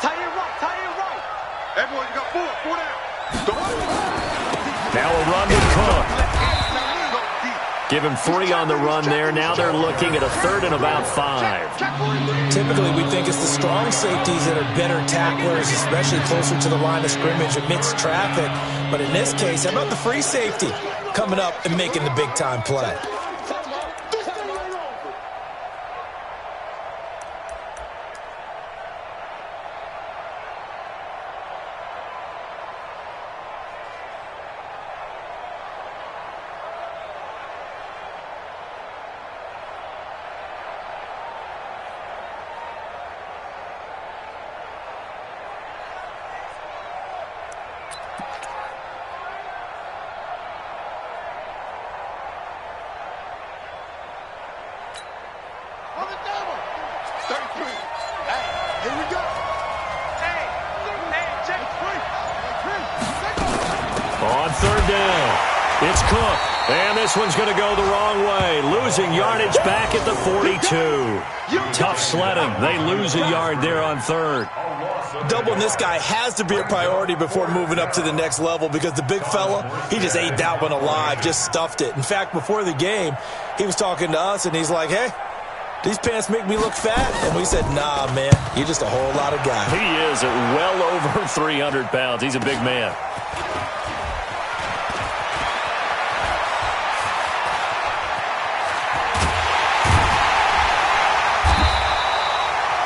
Tie it right. Everyone, you got four down. Now a run to Cook. Give him 3 on the run there. Now they're looking at a 3rd and about 5. Typically, we think it's the strong safeties that are better tacklers, especially closer to the line of scrimmage amidst traffic. But in this case, how about the free safety coming up and making the big-time play? On 3rd down, it's Cook. And this one's going to go the wrong way. Losing yardage back at the 42. Tough sledding. They lose a yard there on 3rd. Doubling this guy has to be a priority before moving up to the next level because the big fella, he just ate that one alive, just stuffed it. In fact, before the game, he was talking to us, and he's like, hey, these pants make me look fat. And we said, nah, man, you're just a whole lot of guy. He is at well over 300 pounds. He's a big man.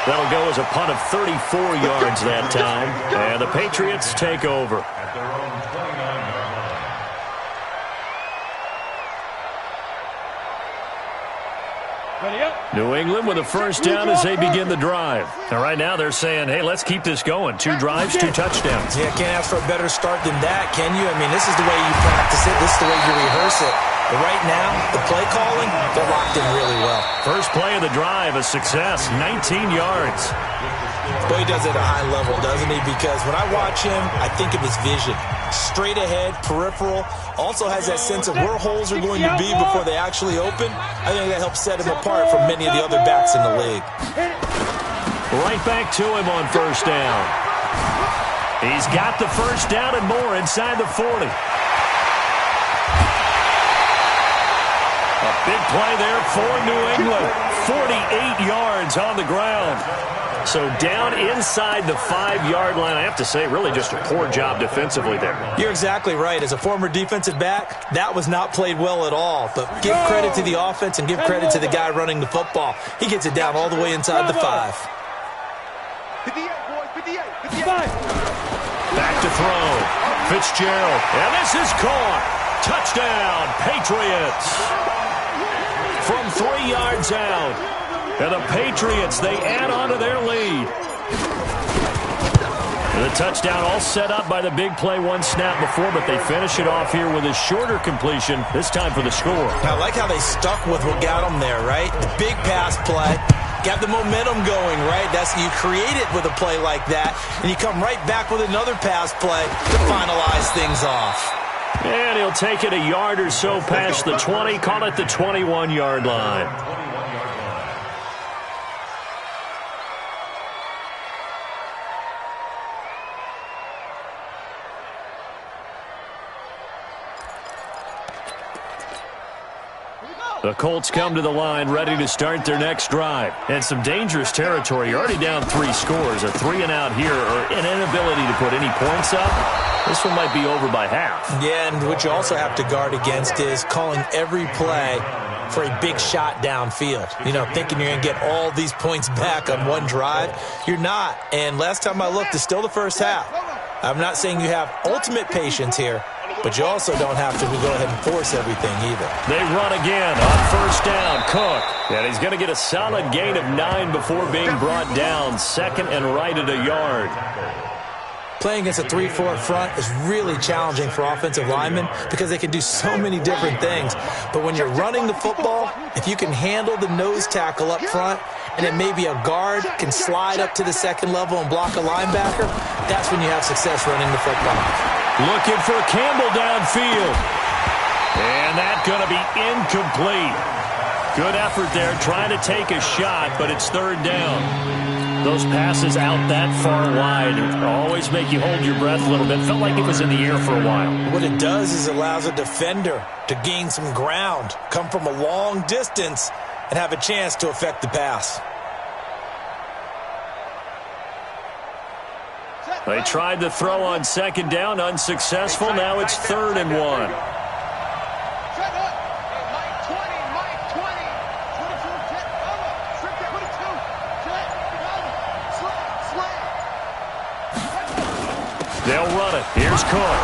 That'll go as a punt of 34 yards that time. And the Patriots take over. New England with a 1st down as they begin the drive. And right now they're saying, hey, let's keep this going. 2 drives, 2 touchdowns. Yeah, can't ask for a better start than that, can you? I mean, this is the way you practice it. This is the way you rehearse it. But right now, the play calling, they're locked in really well. First play of the drive, a success, 19 yards. Boy, he does it at a high level, doesn't he? Because when I watch him, I think of his vision. Straight ahead, peripheral, also has that sense of where holes are going to be before they actually open. I think that helps set him apart from many of the other backs in the league. Right back to him on 1st down. He's got the 1st down and more inside the 40. A big play there for New England. 48 yards on the ground. So down inside the 5-yard line. I have to say, really just a poor job defensively there. You're exactly right. As a former defensive back, that was not played well at all. But give credit to the offense and give credit to the guy running the football. He gets it down all the way inside the 5. 58, boys, 58. Back to throw. Fitzgerald. And this is caught. Touchdown, Patriots. From 3 yards out. And the Patriots, they add on to their lead. The touchdown all set up by the big play 1 snap before, but they finish it off here with a shorter completion, this time for the score. I like how they stuck with what got them there, right? The big pass play. Got the momentum going, right? That's you create it with a play like that, and you come right back with another pass play to finalize things off. And he'll take it a yard or so past the 20, call it the 21-yard line. The Colts come to the line ready to start their next drive. And some dangerous territory. You're already down 3 scores. A 3-and-out here or an inability to put any points up. This one might be over by half. Yeah, and what you also have to guard against is calling every play for a big shot downfield. You know, thinking you're going to get all these points back on one drive. You're not. And last time I looked, it's still the first half. I'm not saying you have ultimate patience here, but you also don't have to go ahead and force everything either. They run again on 1st down. Cook. And he's going to get a solid gain of 9 before being brought down. 2nd and right at a yard. Playing against a 3-4 front is really challenging for offensive linemen because they can do so many different things. But when you're running the football, if you can handle the nose tackle up front, and then maybe a guard can slide up to the 2nd level and block a linebacker, that's when you have success running the football. Looking for Campbell downfield. And that's going to be incomplete. Good effort there trying to take a shot, but it's 3rd down. Those passes out that far wide always make you hold your breath a little bit. Felt like it was in the air for a while. What it does is it allows a defender to gain some ground, come from a long distance, and have a chance to affect the pass. They tried the throw on second down, unsuccessful. Now it's 3rd and 1. They'll run it. Here's Cook.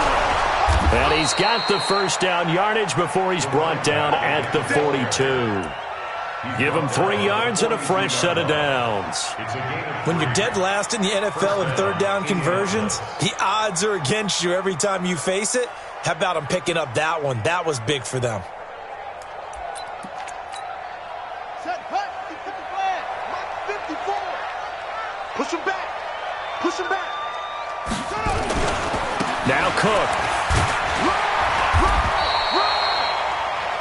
And he's got the first down yardage before he's brought down at the 42. Give him 3 yards and a fresh set of downs. When you're dead last in the NFL in third down conversions, the odds are against you every time you face it. How about him picking up that one? That was big for them. Push him back. Push him back. Now Cook.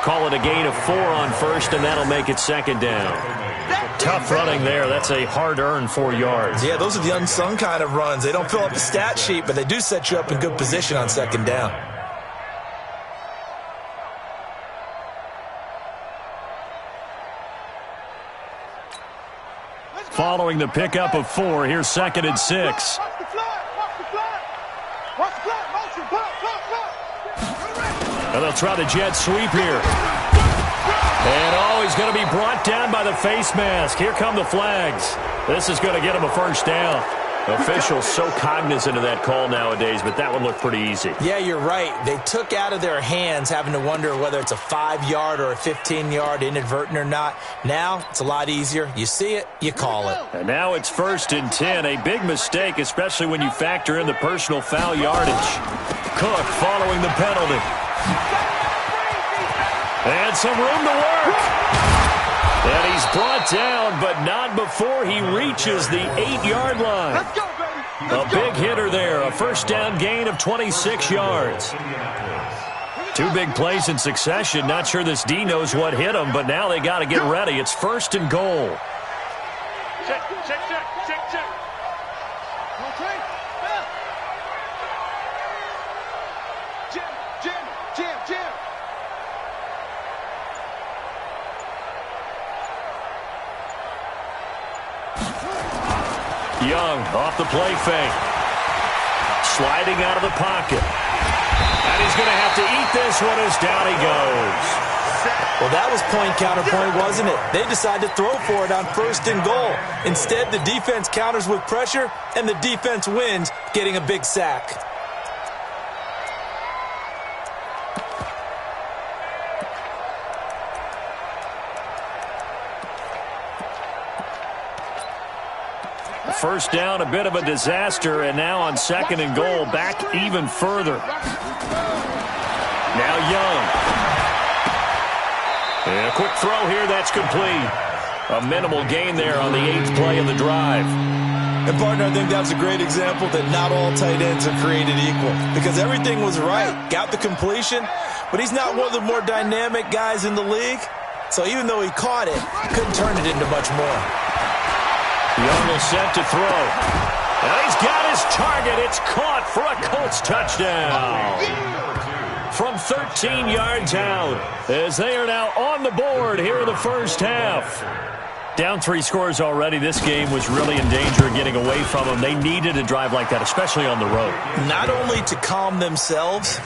Call it a gain of 4 on first, and that'll make it 2nd down. Tough running there. That's a hard-earned 4 yards. Yeah, those are the unsung kind of runs. They don't fill up the stat sheet, but they do set you up in good position on 2nd down. Following the pickup of 4, here's 2nd and 6. And they'll try the jet sweep here. And, oh, he's going to be brought down by the face mask. Here come the flags. This is going to get him a first down. Officials so cognizant of that call nowadays, but that one looked pretty easy. Yeah, you're right. They took out of their hands having to wonder whether it's a 5-yard or a 15-yard inadvertent or not. Now it's a lot easier. You see it, you call it. And now it's 1st and 10. A big mistake, especially when you factor in the personal foul yardage. Cook following the penalty. And some room to work. And he's brought down, but not before he reaches the 8-yard line. Let's go, baby. A big hitter there. A first down gain of 26 yards. 2 big plays in succession. Not sure this D knows what hit him, but now they got to get ready. It's 1st and goal. Check. Jim. Young off the play fake. Sliding out of the pocket. And he's going to have to eat this one as down he goes. Well, that was point counterpoint, wasn't it? They decided to throw for it on 1st and goal. Instead, the defense counters with pressure, and the defense wins, getting a big sack. First down, a bit of a disaster, and now on 2nd and goal, back even further. Now Young. And a quick throw here, that's complete. A minimal gain there on the 8th play of the drive. And, partner, I think that's a great example that not all tight ends are created equal, because everything was right. Got the completion, but he's not one of the more dynamic guys in the league. So even though he caught it, couldn't turn it into much more. Young is set to throw. And he's got his target. It's caught for a Colts touchdown. From 13 yards out, as they are now on the board here in the first half. Down 3 scores already. This game was really in danger of getting away from them. They needed a drive like that, especially on the road. Not only to calm themselves,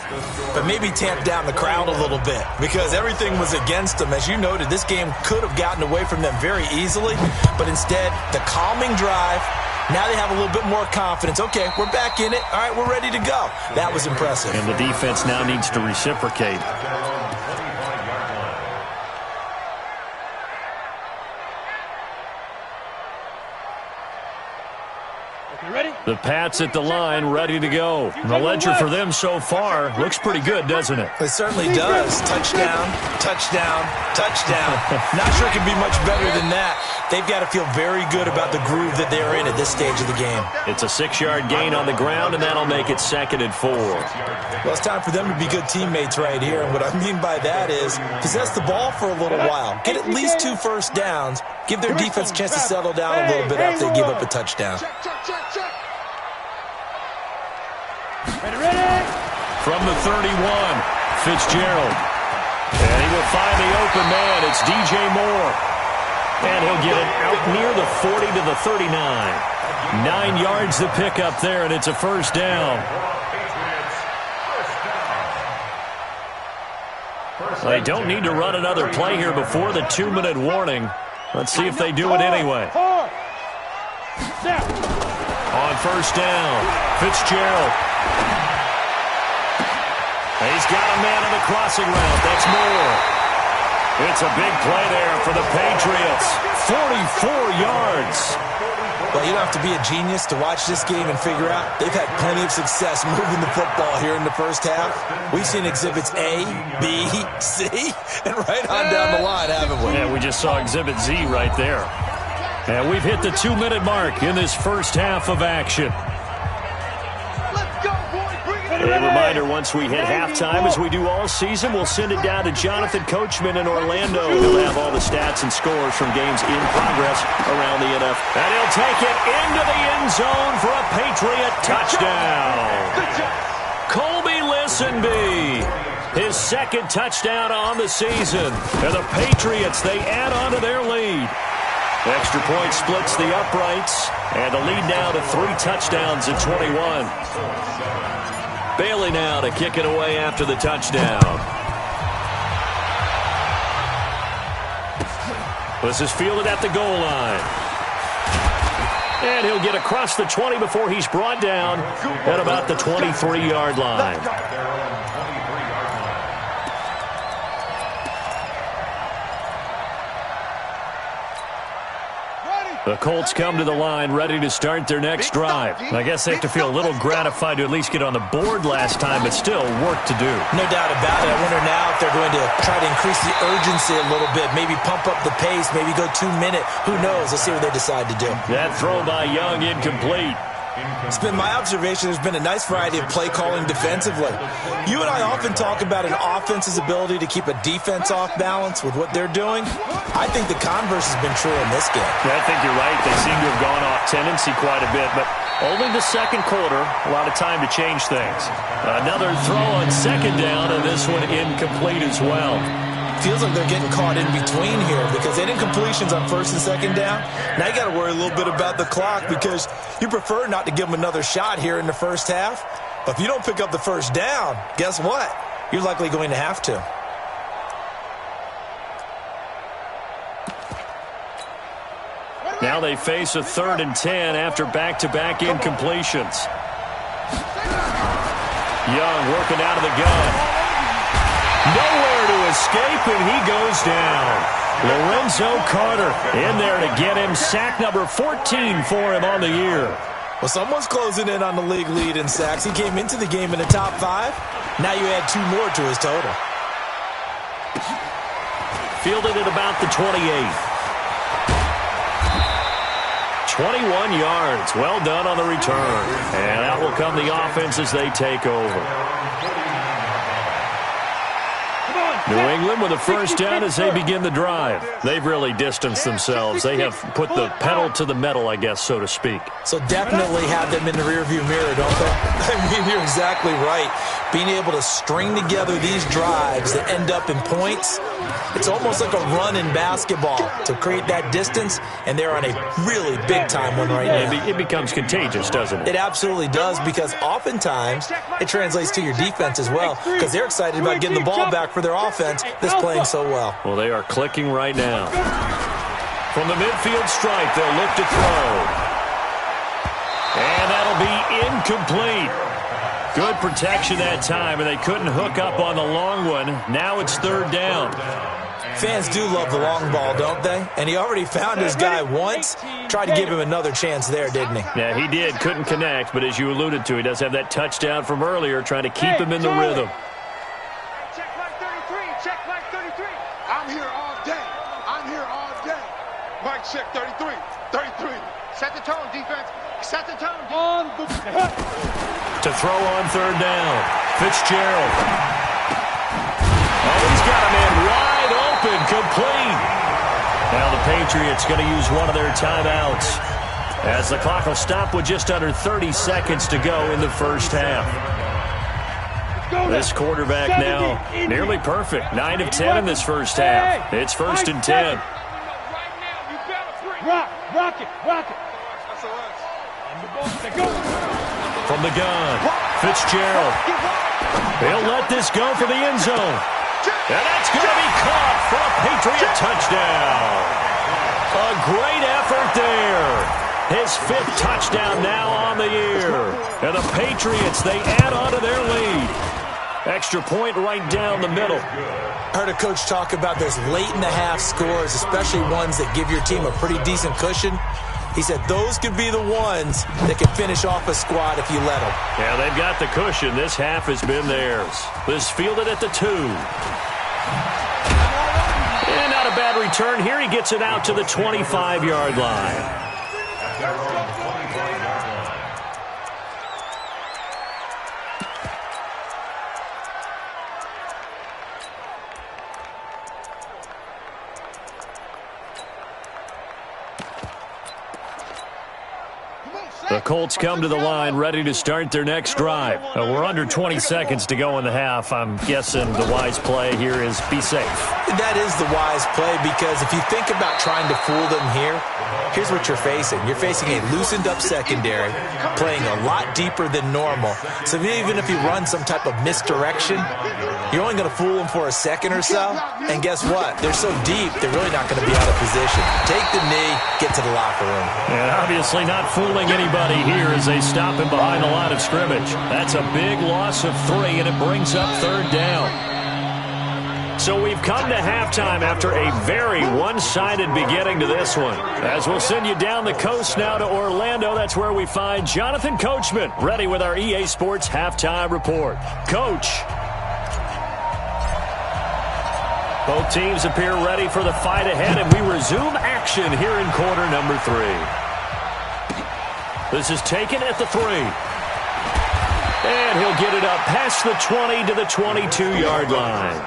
but maybe tamp down the crowd a little bit, because everything was against them. As you noted, this game could have gotten away from them very easily, but instead, the calming drive, now they have a little bit more confidence. Okay, we're back in it. All right, we're ready to go. That was impressive. And the defense now needs to reciprocate. The Pats at the line, ready to go. The ledger for them so far looks pretty good, doesn't it? It certainly does. Touchdown, touchdown, touchdown. Not sure it can be much better than that. They've got to feel very good about the groove that they're in at this stage of the game. It's a 6-yard gain on the ground, and that'll make it 2nd and 4. Well, it's time for them to be good teammates right here. And what I mean by that is possess the ball for a little while. Get at least 2 first downs. Give their defense a chance to settle down a little bit after they give up a touchdown. From the 31, Fitzgerald. And he will find the open man. It's DJ Moore. And he'll get it out near the 40 to the 39. 9 yards to pick up there, and it's a first down. They don't need to run another play here before the 2-minute warning. Let's see if they do it anyway. On first down, Fitzgerald. He's got a man on the crossing route. That's Moore. It's a big play there for the Patriots. 44 yards. Well, you don't have to be a genius to watch this game and figure out they've had plenty of success moving the football here in the first half. We've seen exhibits A, B, C, and right on down the line, haven't we? Yeah, we just saw exhibit Z right there. And we've hit the 2-minute mark in this first half of action. A reminder, once we hit halftime, as we do all season, we'll send it down to Jonathan Coachman in Orlando. He'll have all the stats and scores from games in progress around the NFL. And he'll take it into the end zone for a Patriot touchdown. Colby Listenby, his second touchdown on the season. And the Patriots, they add on to their lead. Extra point splits the uprights, and the lead now to 3 touchdowns at 21. Bailey now to kick it away after the touchdown. This is fielded at the goal line. And he'll get across the 20 before he's brought down at about the 23-yard line. The Colts come to the line ready to start their next drive. I guess they have to feel a little gratified to at least get on the board last time, but still work to do. No doubt about it. I wonder now if they're going to try to increase the urgency a little bit, maybe pump up the pace, maybe go 2-minute. Who knows? Let's see what they decide to do. That throw by Young incomplete. It's been my observation there's been a nice variety of play calling defensively. You and I often talk about an offense's ability to keep a defense off balance with what they're doing. I think the converse has been true in this game. Yeah, I think you're right. They seem to have gone off tendency quite a bit, but only the second quarter, a lot of time to change things. Another throw on second down, and this one incomplete as well. Feels like they're getting caught in between here because they didn't completions on first and second down. Now you got to worry a little bit about the clock because you prefer not to give them another shot here in the first half. But if you don't pick up the first down, guess what? You're likely going to have to. Now they face a 3rd and 10 after back-to-back incompletions. Young working out of the gun. Nowhere to escape, and he goes down. Lorenzo Carter in there to get him. Sack number 14 for him on the year. Well, someone's closing in on the league lead in sacks. He came into the game in the top 5. Now you add 2 more to his total. Fielded at about the 28. 21 yards. Well done on the return. And out will come the offense as they take over. New England with a first down as they begin the drive. They've really distanced themselves. They have put the pedal to the metal, I guess, so to speak. So definitely have them in the rearview mirror, don't they? I mean, you're exactly right. Being able to string together these drives that end up in points, it's almost like a run in basketball to create that distance, and they're on a really big-time one right now. It becomes contagious, doesn't it? It absolutely does, because oftentimes it translates to your defense as well, because they're excited about getting the ball back for their offense that's playing so well. Well, they are clicking right now. From the midfield stripe, they'll look to throw. And that'll be incomplete. Good protection that time, and they couldn't hook up on the long one. Now it's 3rd down. Fans do love the long ball, don't they? And he already found his guy once. Tried to give him another chance there, didn't he? Yeah, he did. Couldn't connect, but as you alluded to, he does have that touchdown from earlier, trying to keep him in the rhythm. Check Mike 33. Check Mike 33. I'm here all day. I'm here all day. Mike, check 33. 33. Set the tone, defense. Set the tone. To throw on 3rd down, Fitzgerald. Oh, he's got a man wide open, complete. Now the Patriots going to use one of their timeouts, as the clock will stop with just under 30 seconds to go in the first half. This quarterback now nearly perfect. 9 of 10 in this first half. It's 1st and 10. Rock it. From the gun, Fitzgerald. He'll let this go for the end zone. And that's going to be caught for a Patriot touchdown. A great effort there. His 5th touchdown now on the year. And the Patriots, they add on to their lead. Extra point right down the middle. I heard a coach talk about those late-in-the-half scores, especially ones that give your team a pretty decent cushion. He said those could be the ones that can finish off a squad if you let them. Yeah, they've got the cushion. This half has been theirs. This fielded at the 2. And not a bad return here. He gets it out to the 25-yard line. The Colts come to the line, ready to start their next drive. We're under 20 seconds to go in the half. I'm guessing the wise play here is be safe. That is the wise play, because if you think about trying to fool them here, here's what you're facing. You're facing a loosened-up secondary, playing a lot deeper than normal. So even if you run some type of misdirection, you're only going to fool them for a second or so. And guess what? They're so deep, they're really not going to be out of position. Take the knee, get to the locker room. And obviously not fooling anybody here as they stop him behind the line of scrimmage. That's a big loss of 3, and it brings up 3rd down. So we've come to halftime after a very one-sided beginning to this one. As we'll send you down the coast now to Orlando, that's where we find Jonathan Coachman, ready with our EA Sports Halftime Report. Coach. Both teams appear ready for the fight ahead, and we resume action here in quarter number 3. This is taken at the 3. And he'll get it up past the 20 to the 22-yard line.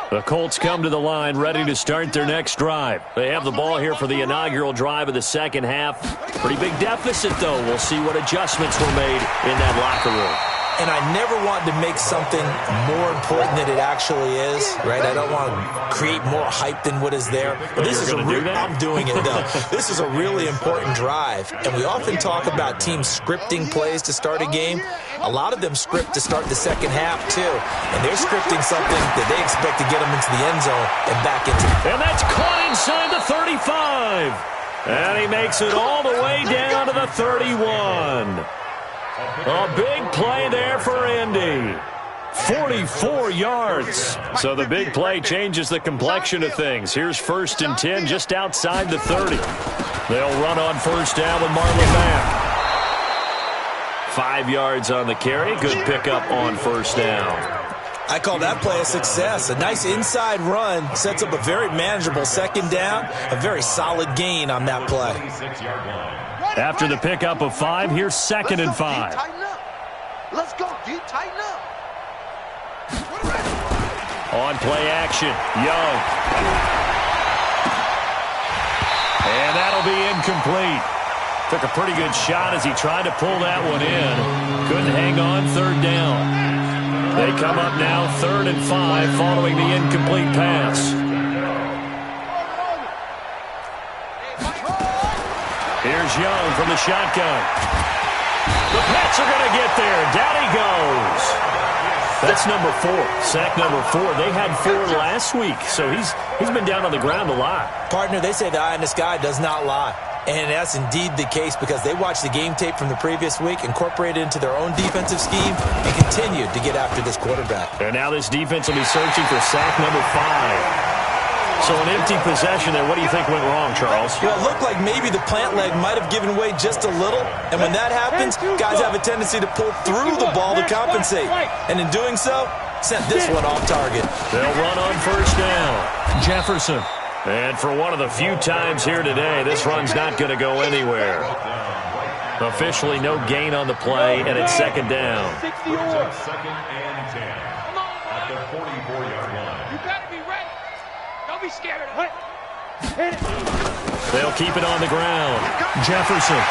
The Colts come to the line, ready to start their next drive. They have the ball here for the inaugural drive of the second half. Pretty big deficit, though. We'll see what adjustments were made in that locker room. And I never want to make something more important than it actually is, right? I don't want to create more hype than what is there. But this is I'm doing it, though. This is a really important drive. And we often talk about teams scripting plays to start a game. A lot of them script to start the second half, too. And they're scripting something that they expect to get them into the end zone and back into it. And that's caught inside the 35. And he makes it all the way down to the 31. A big play there for Indy. 44 yards. So the big play changes the complexion of things. Here's 1st and 10 just outside the 30. They'll run on 1st down with Marlon Mack. 5 yards on the carry. Good pickup on 1st down. I call that play a success. A nice inside run sets up a very manageable 2nd down. A very solid gain on that play. After the pickup of 5, here's 2nd and 5. Let's go, D. Tighten up. On play action, Young. And that'll be incomplete. Took a pretty good shot as he tried to pull that one in. Couldn't hang on 3rd down. They come up now 3rd and 5 following the incomplete pass. Here's Young from the shotgun. The Pats are going to get there. Down he goes. That's number 4. Sack number 4. They had 4 last week, so he's been down on the ground a lot. Partner, they say the eye in the sky does not lie. And that's indeed the case because they watched the game tape from the previous week, incorporated it into their own defensive scheme, and continued to get after this quarterback. And now this defense will be searching for sack number 5. So an empty possession there. What do you think went wrong, Charles? Well, it looked like maybe the plant leg might have given way just a little. And when that happens, guys have a tendency to pull through the ball to compensate. And in doing so, sent this one off target. They'll run on first down. Jefferson. And for one of the few times here today, this run's not going to go anywhere. Officially no gain on the play, and it's second down. Second and 10 at the 44-yard line. You better be ready. Don't be scared of it. Hit it. They'll keep it on the ground. Jefferson.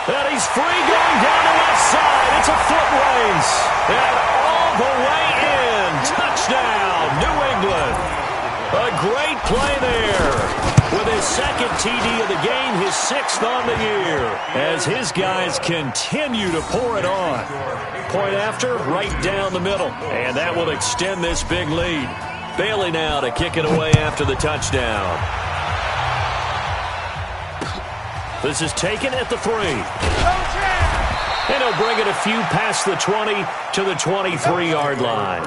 And he's free going down the left side. It's a foot race. And all the way in. Touchdown, New England. A great play there. With his second TD of the game, his 6th on the year. As his guys continue to pour it on. Point after, right down the middle. And that will extend this big lead. Bailey now to kick it away after the touchdown. This is taken at the 3. And he'll bring it a few past the 20 to the 23-yard line.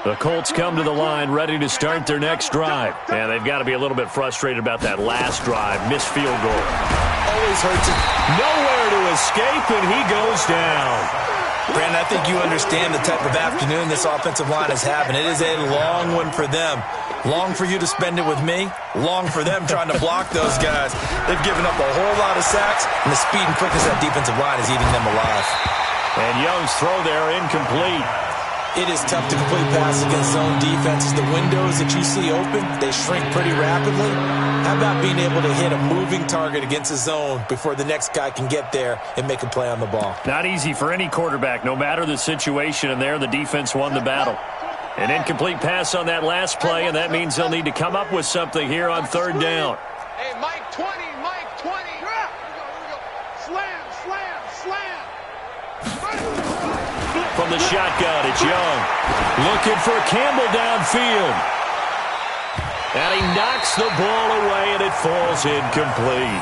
The Colts come to the line ready to start their next drive. And they've got to be a little bit frustrated about that last drive. Missed field goal. Always hurts it. Nowhere to escape, and he goes down. Brandon, I think you understand the type of afternoon this offensive line is having. It is a long one for them. Long for you to spend it with me. Long for them trying to block those guys. They've given up a whole lot of sacks, and the speed and quickness of that defensive line is eating them alive. And Young's throw there incomplete. It is tough to complete passes against zone defenses. The windows that you see open, they shrink pretty rapidly. How about being able to hit a moving target against a zone before the next guy can get there and make a play on the ball? Not easy for any quarterback, no matter the situation, and there the defense won the battle. An incomplete pass on that last play, and that means they'll need to come up with something here on third down. Hey, Mike 20, Mike 20. Slam, slam, slam. From the shotgun, it's Young. Looking for Campbell downfield. And he knocks the ball away, and it falls incomplete.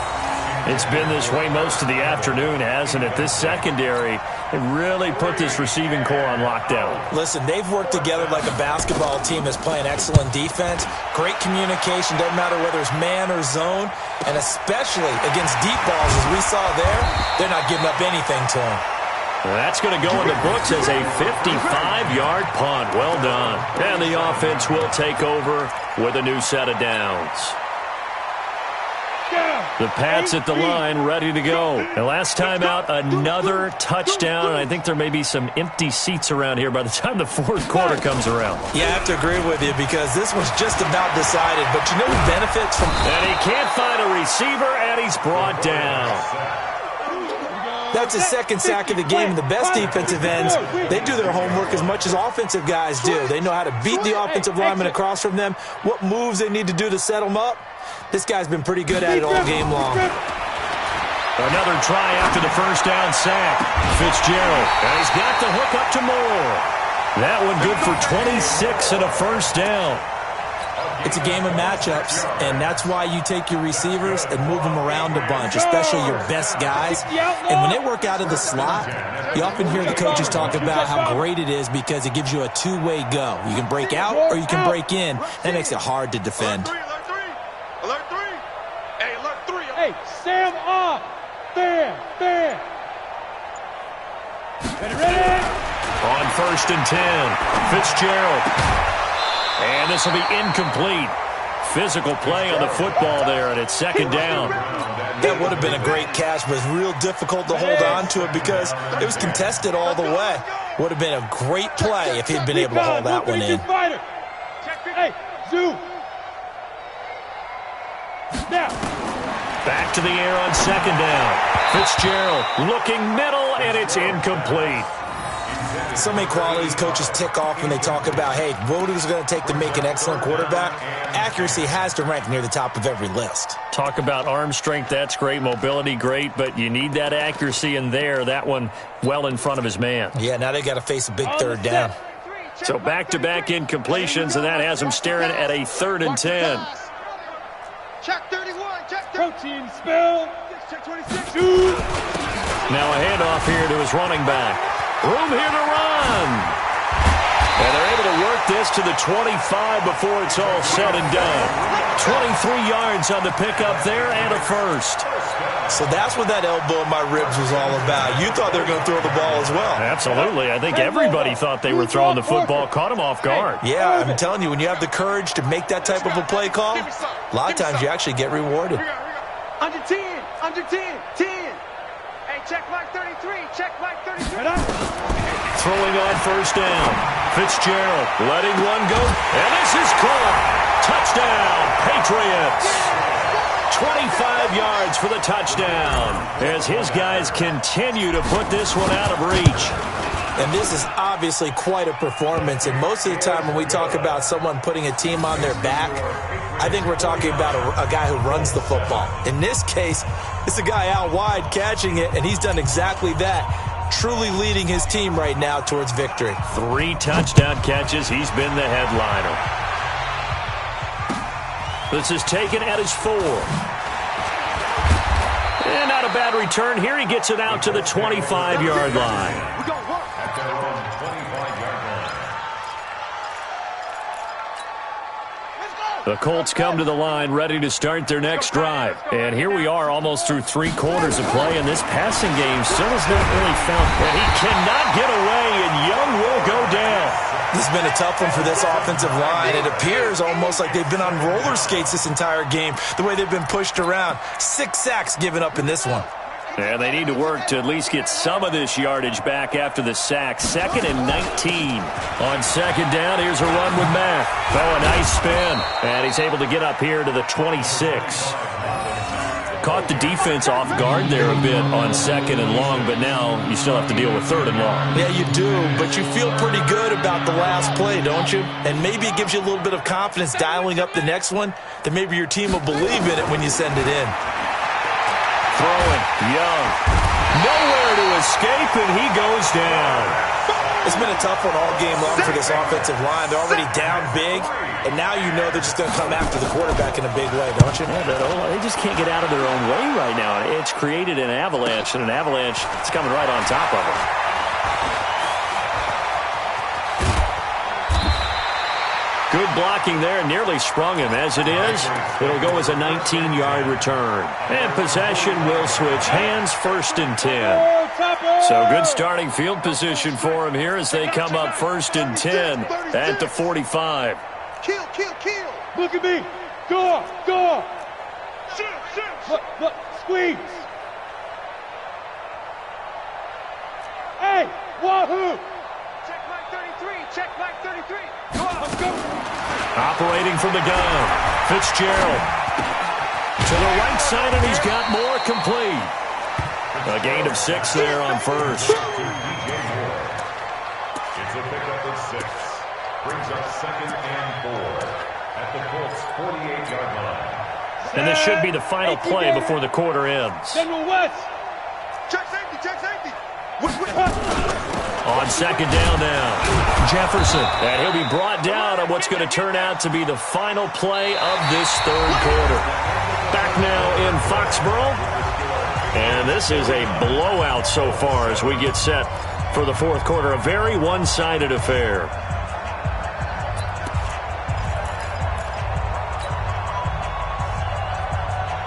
It's been this way most of the afternoon, hasn't it? This secondary, it really put this receiving core on lockdown. Listen, they've worked together like a basketball team that's playing excellent defense. Great communication, doesn't matter whether it's man or zone. And especially against deep balls, as we saw there, they're not giving up anything to them. That's going to go in the books as a 55-yard punt. Well done. And the offense will take over with a new set of downs. The Pats at the line ready to go. And last time out, another touchdown. And I think there may be some empty seats around here by the time the fourth quarter comes around. Yeah, I have to agree with you because this one's just about decided. But you know who benefits from... And he can't find a receiver, and he's brought down. That's his second sack of the game, and the best defensive ends, they do their homework as much as offensive guys do. They know how to beat the offensive lineman across from them, what moves they need to do to set them up. This guy's been pretty good at it all game long. Another try after the first down sack. Fitzgerald, and he's got the hook up to Moore. That one good for 26 and a first down. It's a game of matchups, and that's why you take your receivers and move them around a bunch, especially your best guys. And when they work out of the slot, you often hear the coaches talk about how great it is because it gives you a two-way go. You can break out or you can break in. That makes it hard to defend. Alert 3. Hey, alert 3. Hey, Sam off. There. Ready? On first and 10, Fitzgerald. And this will be incomplete. Physical play on the football there, and it's second down. That would have been a great catch, but it's real difficult to hold on to it because it was contested all the way. Would have been a great play if he'd been able to hold that one in. Hey, zoom. Now. Back to the air on second down. Fitzgerald looking middle, and it's incomplete. So many qualities coaches tick off when they talk about, hey, what is it going to take to make an excellent quarterback? Accuracy has to rank near the top of every list. Talk about arm strength, that's great. Mobility, great, but you need that accuracy in there. That one well in front of his man. Yeah, now they got to face a big third down. So back-to-back incompletions, and that has him staring at a 3rd and 10. Check 31. Check 30. Protein spill. Check 26. Now a handoff here to his running back. Room here to run. And they're able to work this to the 25 before it's all said and done. 23 yards on the pickup there and a first. So that's what that elbow in my ribs was all about. You thought they were going to throw the ball as well. Absolutely. I think everybody thought they were throwing the football, caught him off guard. Yeah, I'm telling you, when you have the courage to make that type of a play call, a lot of times you actually get rewarded. Under 10, under 10, 10. Hey, check mark 33, check mark 33. Throwing on first down. Fitzgerald letting one go, and this is caught. Touchdown, Patriots. 25 yards for the touchdown as his guys continue to put this one out of reach. And this is obviously quite a performance. And most of the time when we talk about someone putting a team on their back, I think we're talking about a guy who runs the football. In this case, it's a guy out wide catching it, and he's done exactly that, truly leading his team right now towards victory. 3 touchdown catches. He's been the headliner. This is taken at his 4. And not a bad return here. He gets it out to the 25-yard line. The Colts come to the line ready to start their next drive. And here we are almost through 3 quarters of play, and this passing game still has not really found. And he cannot get away, and Young will go down. This has been a tough one for this offensive line. It appears almost like they've been on roller skates this entire game, the way they've been pushed around. 6 sacks given up in this one. And they need to work to at least get some of this yardage back after the sack. 2nd and 19. On 2nd down, here's a run with Mack. Oh, a nice spin. And he's able to get up here to the 26. Caught the defense off guard there a bit on 2nd and long, but now you still have to deal with 3rd and long. Yeah, you do, but you feel pretty good about the last play, don't you? And maybe it gives you a little bit of confidence dialing up the next one, that maybe your team will believe in it when you send it in. Throwing, Young. Nowhere to escape, and he goes down. It's been a tough one all game long for this offensive line. They're already down big, and now you know they're just going to come after the quarterback in a big way, don't you? Yeah, but they just can't get out of their own way right now. It's created an avalanche, and an avalanche is coming right on top of them. Good blocking there, nearly sprung him. As it is, it'll go as a 19-yard return. And possession will switch hands, 1st and 10. So good starting field position for him here as they come up 1st and 10 at the 45. Kill, kill, kill. Look at me. Go, go. Shoot. Look, squeeze. Hey, wahoo. Check mark 33, check mark 33. Go on, let's go. Operating from the gun, Fitzgerald. To the right side, and he's got more complete. A gain of 6 there on 1st. It's a pickup of 6. Brings up 2nd and 4 at the Colts 48-yard line. And this should be the final play before the quarter ends. General West. Check safety, check safety. On 2nd down now, Jefferson. And he'll be brought down on what's going to turn out to be the final play of this 3rd quarter. Back now in Foxborough. And this is a blowout so far as we get set for the 4th quarter. A very one-sided affair.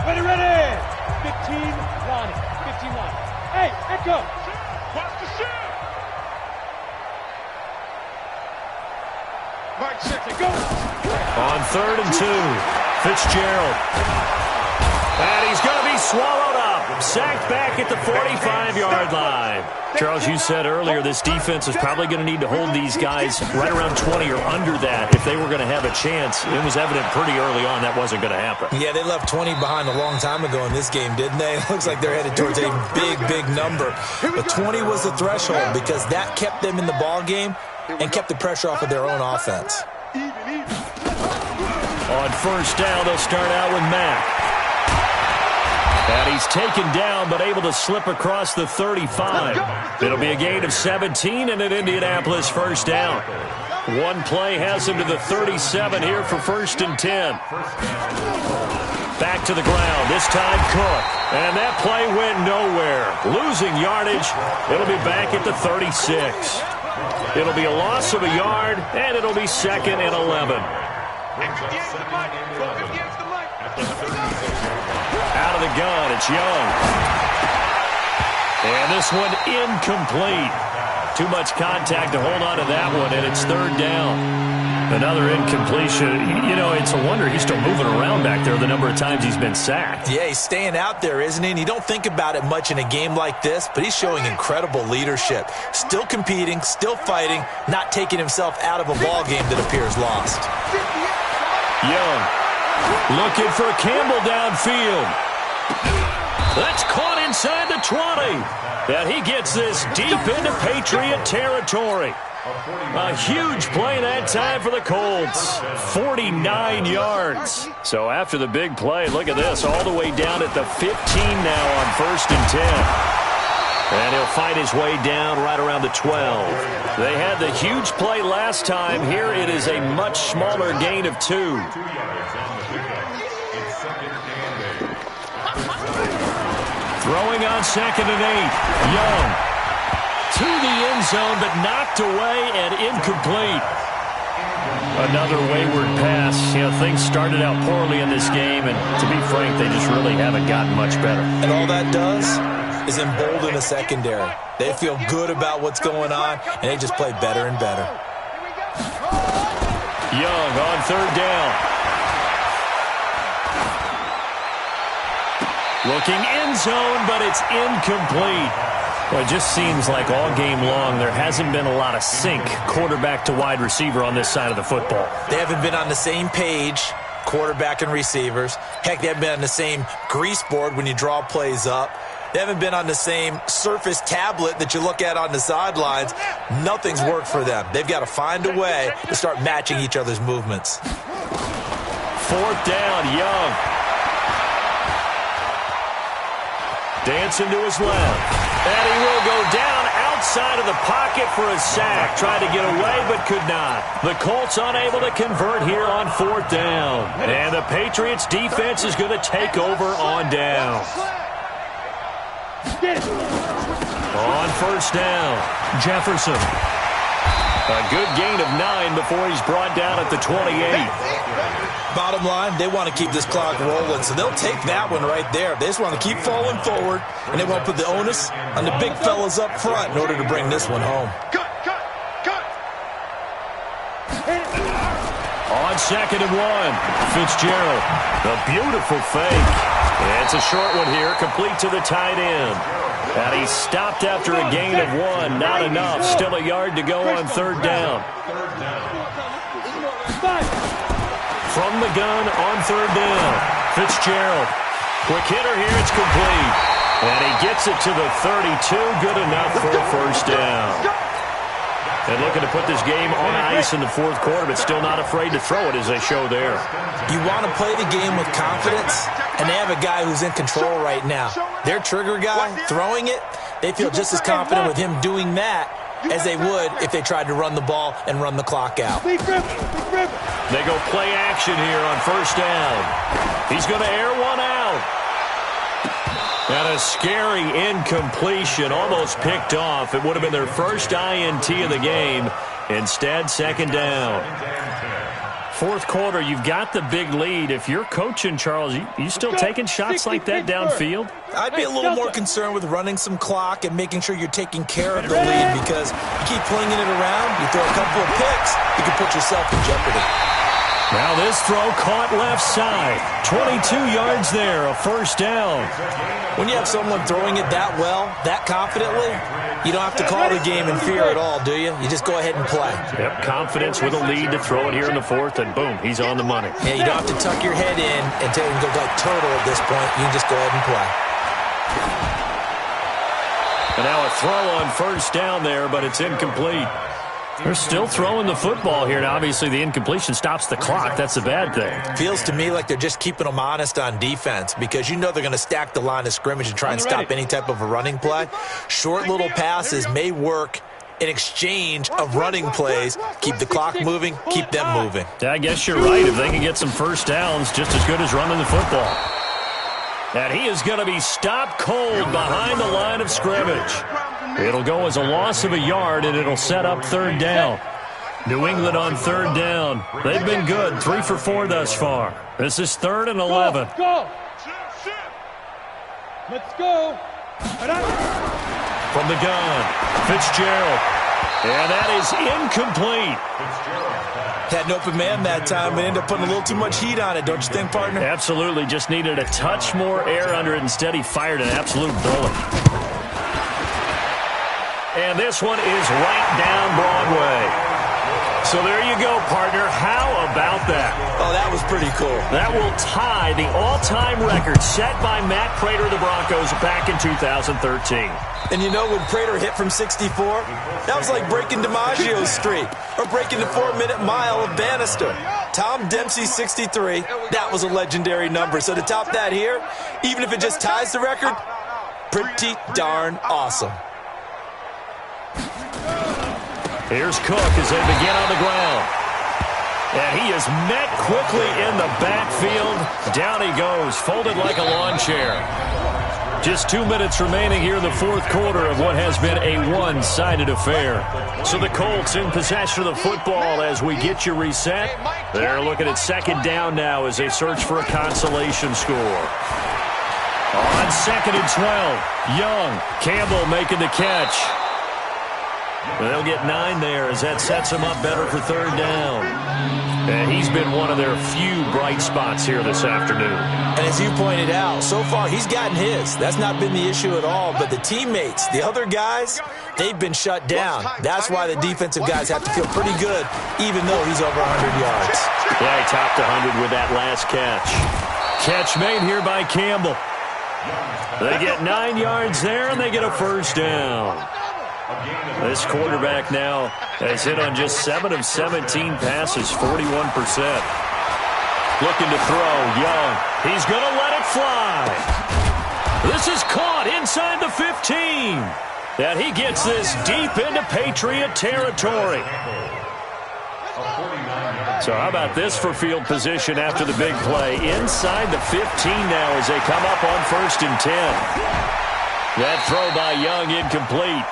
Ready. 15 line. 15 line. Hey, Echo. Watch the shot. Mike, check it, go. On 3rd and 2, Fitzgerald. And he's going to be swallowed up. Sacked back at the 45-yard line. Charles, you said earlier this defense is probably going to need to hold these guys right around 20 or under that if they were going to have a chance. It was evident pretty early on that wasn't going to happen. Yeah, they left 20 behind a long time ago in this game, didn't they? It looks like they're headed towards a big, big number. But 20 was the threshold because that kept them in the ball game and kept the pressure off of their own offense. On 1st down, they'll start out with Mack. And he's taken down, but able to slip across the 35. It'll be a gain of 17 and an Indianapolis 1st down. One play has him to the 37 here for 1st and 10. Back to the ground, this time Cook. And that play went nowhere. Losing yardage, it'll be back at the 36. It'll be a loss of a yard, and it'll be 2nd and 11. Out of the gun, it's Young. And this one incomplete. Too much contact to hold on to that one, and it's 3rd down. Another incompletion. You know, it's a wonder he's still moving around back there the number of times he's been sacked. Yeah, he's staying out there, isn't he? And you don't think about it much in a game like this, but he's showing incredible leadership. Still competing, still fighting, not taking himself out of a ball game that appears lost. Young looking for Campbell downfield. That's caught inside the 20. And he gets this deep into Patriot territory. A huge play that time for the Colts. 49 yards. So after the big play, look at this. All the way down at the 15 now on 1st and 10. And he'll fight his way down right around the 12. They had the huge play last time. Here it is a much smaller gain of 2. Throwing on 2nd and 8. Young to the end zone, but knocked away and incomplete. Another wayward pass. You know, things started out poorly in this game, and to be frank, they just really haven't gotten much better. And all that does is embolden the secondary. They feel good about what's going on, and they just play better and better. Young on 3rd down. Looking end zone, but it's incomplete. Well, it just seems like all game long there hasn't been a lot of sync quarterback to wide receiver on this side of the football. They haven't been on the same page, quarterback and receivers. Heck, they haven't been on the same grease board when you draw plays up. They haven't been on the same Surface tablet that you look at on the sidelines. Nothing's worked for them. They've got to find a way to start matching each other's movements. 4th down, Young. Dancing to his left. And he will go down outside of the pocket for a sack. Tried to get away, but could not. The Colts unable to convert here on 4th down. And the Patriots defense is going to take over on down. On 1st down, Jefferson. A good gain of 9 before he's brought down at the 28. Bottom line, they want to keep this clock rolling, so they'll take that one right there. They just want to keep falling forward, and they want to put the onus on the big fellas up front in order to bring this one home. On 2nd and 1, Fitzgerald. A beautiful fake. It's a short one here, complete to the tight end. And he stopped after a gain of 1. Not enough. Still a yard to go on 3rd down. From the gun on 3rd down, Fitzgerald. Quick hitter here, it's complete. And he gets it to the 32. Good enough for a 1st down. And looking to put this game on ice in the 4th quarter, but still not afraid to throw it as they show there. You want to play the game with confidence, and they have a guy who's in control right now. Their trigger guy, throwing it, they feel just as confident with him doing that as they would if they tried to run the ball and run the clock out. They go play action here on 1st down. He's going to air one out. And a scary incompletion, almost picked off. It would have been their first INT of the game. Instead, 2nd down. 4th quarter, you've got the big lead. If you're coaching, Charles, you still taking shots like that downfield? I'd be a little more concerned with running some clock and making sure you're taking care of the lead, because you keep flinging it around, you throw a couple of picks, you can put yourself in jeopardy. Now this throw caught left side. 22 yards there, a 1st down. When you have someone throwing it that well, that confidently, you don't have to call the game in fear at all, do you? You just go ahead and play. Yep, confidence with a lead to throw it here in the 4th, and boom, he's on the money. Yeah, you don't have to tuck your head in and go like turtle at this point. You can just go ahead and play. And now a throw on 1st down there, but it's incomplete. They're still throwing the football here, and obviously the incompletion stops the clock. That's a bad thing. Feels to me like they're just keeping them honest on defense, because you know they're going to stack the line of scrimmage and try and stop any type of a running play. Short little passes may work in exchange of running plays. Keep the clock moving, keep them moving. Yeah, I guess you're right. If they can get some 1st downs, just as good as running the football. And he is going to be stopped cold behind the line of scrimmage. It'll go as a loss of a yard, and it'll set up third down. New England on third down. They've been good, 3 for 4 thus far. This is 3rd and 11. Go. Let's go. From the gun, Fitzgerald. And that is incomplete. Had an open man that time, but ended up putting a little too much heat on it, don't you think, partner? Absolutely, just needed a touch more air under it. Instead, he fired an absolute bullet. And this one is right down Broadway. So there you go, partner. How about that? Oh, that was pretty cool. That will tie the all-time record set by Matt Prater of the Broncos back in 2013. And you know, when Prater hit from 64, that was like breaking DiMaggio's streak or breaking the 4-minute mile of Bannister. Tom Dempsey, 63, that was a legendary number. So to top that here, even if it just ties the record, pretty darn awesome. Here's Cook as they begin on the ground. And he is met quickly in the backfield. Down he goes, folded like a lawn chair. Just 2 minutes remaining here in the fourth quarter of what has been a one-sided affair. So the Colts in possession of the football as we get you reset. They're looking at second down now as they search for a consolation score. On 2nd and 12, Young, Campbell making the catch. They'll get 9 there as that sets him up better for third down. And he's been one of their few bright spots here this afternoon. And as you pointed out, so far he's gotten his. That's not been the issue at all. But the teammates, the other guys, they've been shut down. That's why the defensive guys have to feel pretty good, even though he's over 100 yards. Yeah, he topped 100 with that last catch. Catch made here by Campbell. They get 9 yards there, and they get a first down. This quarterback now has hit on just 7 of 17 passes, 41%. Looking to throw, Young. He's going to let it fly. This is caught inside the 15. And he gets this deep into Patriot territory. So how about this for field position after the big play? Inside the 15 now as they come up on 1st and 10. That throw by Young incomplete.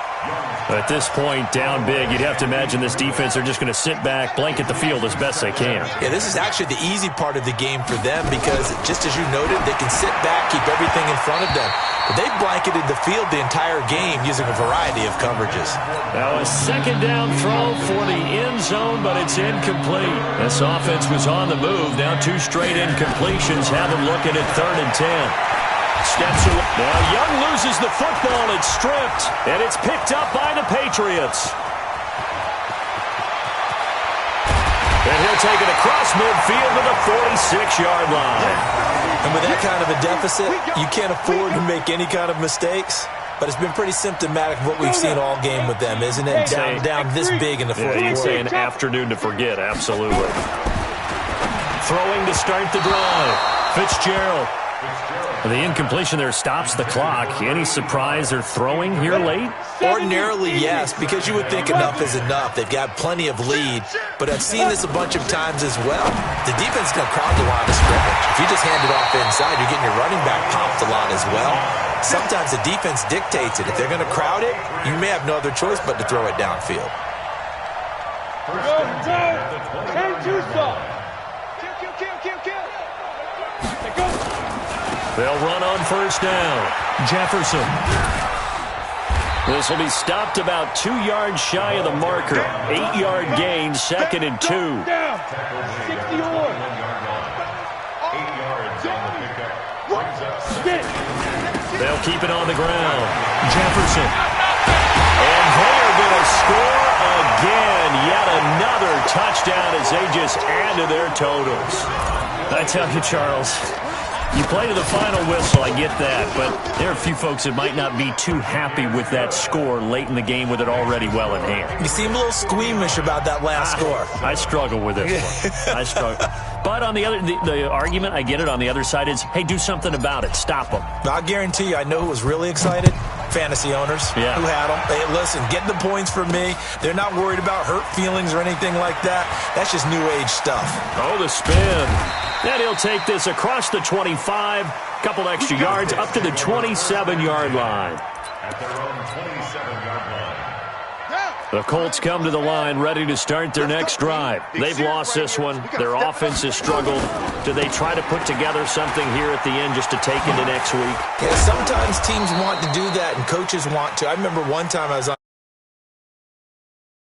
At this point, down big, you'd have to imagine this defense are just going to sit back, blanket the field as best they can. Yeah, this is actually the easy part of the game for them because, just as you noted, they can sit back, keep everything in front of them. But they've blanketed the field the entire game using a variety of coverages. Now a second down throw for the end zone, but it's incomplete. This offense was on the move. Now 2 straight incompletions have them looking at 3rd and 10. Steps away. Now Young loses the football. It's stripped, and it's picked up by the Patriots. And he'll take it across midfield to the 46-yard line. And with that kind of a deficit, you can't afford to make any kind of mistakes. But it's been pretty symptomatic of what we've seen all game with them, isn't it? Down this big in the fourth quarter. You'd say an afternoon to forget, absolutely. Throwing to start the drive. Fitzgerald. The incompletion there stops the clock. Any surprise they're throwing here late? Ordinarily, yes, because you would think enough is enough. They've got plenty of lead, but I've seen this a bunch of times as well. The defense is going to crowd the line of scrimmage. If you just hand it off inside, you're getting your running back popped a lot as well. Sometimes the defense dictates it. If they're going to crowd it, you may have no other choice but to throw it downfield. Go, go. 10-2 stop. Kill. Go. They'll run on first down. Jefferson. This will be stopped about 2 yards shy of the marker. 8-yard gain, 2nd and 2. Down. 60 on. 8 yards on the pickup. They'll keep it on the ground. Jefferson. And they're going to score again. Yet another touchdown as they just add to their totals. I tell you, Charles, you play to the final whistle, I get that, but there are a few folks that might not be too happy with that score late in the game with it already well in hand. You seem a little squeamish about that last score. I struggle with this one. I struggle. But on the other, the argument, I get it, on the other side is, hey, do something about it. Stop them. I'll guarantee you, I know who was really excited. Fantasy owners who had them. Hey, listen, get the points for me. They're not worried about hurt feelings or anything like that. That's just new age stuff. Oh, the spin. And he'll take this across the 25, couple extra yards, up to the 27-yard line. at their own 27-yard line. The Colts come to the line ready to start their next drive. They've lost this one. Their offense has struggled. Do they try to put together something here at the end just to take into next week? Yeah, sometimes teams want to do that and coaches want to. I remember one time I was on